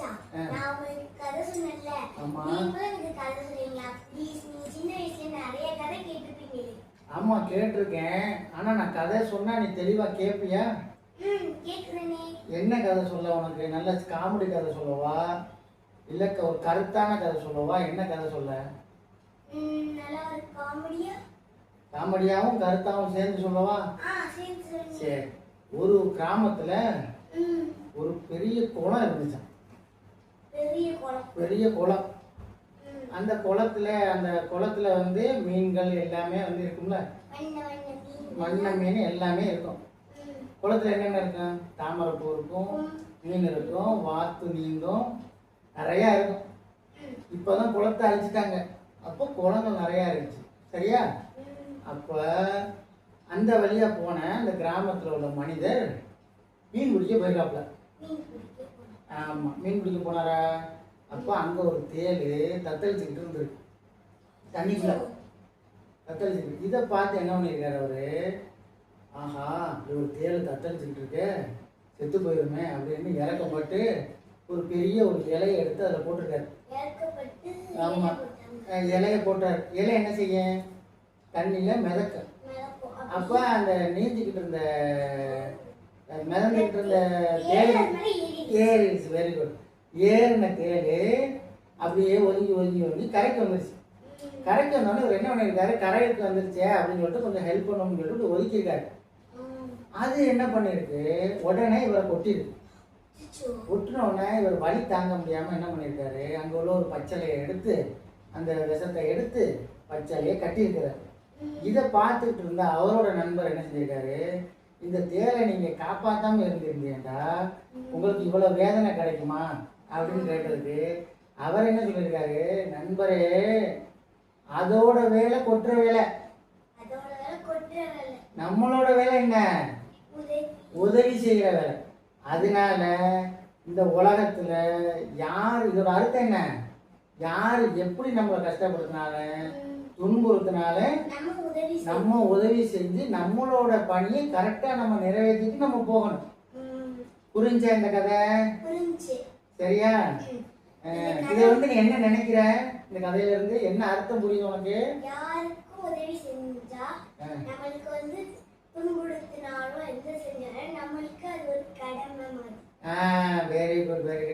மச்சான், நான் உங்களுக்கு கதை சொன்னேன்ல, நீங்களும் எனக்கு கதை சொல்றீங்களா ப்ளீஸ்? நீங்க சின்ன வயசுல நிறைய கதை கேட்டிருப்பீங்களே. ஆமா கேட்டிருக்கேன். ஆனா நான் கதை சொன்னா நீ தெளிவா கேட்பியா? கேக்குறேனே. என்ன கதை சொல்ல உனக்கு? நல்ல காமெடி கதை சொல்லவா, இல்ல ஒரு கருத்தான கதை சொல்லவா? என்ன கதை சொல்ல? நல்லா ஒரு காமெடியா. காமெடியாவும் கருத்தாவும் சேர்ந்து சொல்லவா? சேர்ந்து சொல்லுங்க. சரி. ஒரு கிராமத்துல ஒரு பெரிய குளம் இருந்துச்சாம். பெரிய குளம். அந்த குளத்துல வந்து மீன்கள் எல்லாமே வந்து இருக்கும்ல, வண்ண மீன் எல்லாமே இருக்கும். குளத்துல என்னென்ன இருக்கும்? தாமரைப்பூ இருக்கும், மீன் இருக்கும், வாத்து நீந்தும், நிறையா இருக்கும். இப்போதான் குளத்தை அழிச்சிட்டாங்க. அப்போ குளங்கள் நிறையா இருந்துச்சு. சரியா? அப்போ அந்த வழியா போன அந்த கிராமத்தில் உள்ள மனிதர் மீன் பிடிக்க போயிருக்காப்ல. ஆமா, மீன் பிடிக்க போனாரா? அப்போ அங்க ஒரு தேள் தத்தளிச்சுக்கிட்டு இருந்திருக்கு, தண்ணிக்குள்ள தத்தளிச்சுக்கிட்டு. இதை பார்த்து என்ன பண்ணியிருக்காரு அவரு? ஆஹா, இது ஒரு தேள் தத்தளிச்சுக்கிட்டு இருக்கு, செத்து போயிருமே அப்படின்னு இறக்கப்பட்டு ஒரு பெரிய ஒரு இலையை எடுத்து அதில் போட்டிருக்காரு. ஆமா, இலையை போட்டார். இலை என்ன செய்ய? தண்ணியில மிதக்க. அப்ப அந்த நீந்திக்கிட்டு இருந்த மிதந்துக்கிட்டு இருந்த தேள் ஏறிடுச்சு. Very good. ஏறின தேள் அப்படியே ஒதுங்கி கரைக்கு வந்துருச்சு. கரைக்கு வந்தோடனே இவர் என்ன பண்ணியிருக்காரு? கரைக்கு வந்துருச்சே அப்படின்னு சொல்லிட்டு கொஞ்சம் ஹெல்ப் பண்ணணும்னு சொல்லிட்டு ஒதுக்கியிருக்காரு. அது என்ன பண்ணிருக்கு? உடனே இவரை கொட்டிருக்கு. கொட்டின உடனே இவர் வலி தாங்க முடியாம என்ன பண்ணியிருக்காரு? அங்க உள்ள ஒரு பச்சளையை எடுத்து, அந்த விஷத்தை எடுத்து பச்சளையை கட்டியிருக்கிறார். இதை பார்த்துட்டு இருந்த அவரோட நண்பர் என்ன செஞ்சிருக்காரு? இந்த தேலை நீங்க காப்பாத்தாம இருந்திருந்தீங்கடா உங்களுக்கு இவ்வளவு வேதனை கிடைக்குமா அப்படின்னு கேட்டதுக்கு அவர் என்ன சொல்லியிருக்காரு? நண்பரே, அதோட வேலை கொட்டுற வேலை, நம்மளோட வேலை என்ன? உதவி செய்கிற வேலை. அதனால இந்த உலகத்துல யார், இதோட அர்த்தம் என்ன? யார் எப்படி நம்மளை கஷ்டப்படுத்தினாலும் துன்புறுத்தினால நம்ம உதவி செஞ்சு நம்மளோட பணியை கரெக்டா நம்ம நிறைவேற்றிட்டு நம்ம போகணும். புரிஞ்ச இந்த கதை? சரியா? இதை வந்து நீ என்ன நினைக்கிற? இந்த கதையில இருந்து என்ன அர்த்தம் புரியுது உனக்கு? யாருக்கும் உதவி செஞ்சா நம்மளுக்கு வந்து துன்புறுத்தினாலும் எந்த செஞ்சாலும் நம்மளுக்கு அது ஒரு கடமை மாதிரி. Very good, very good.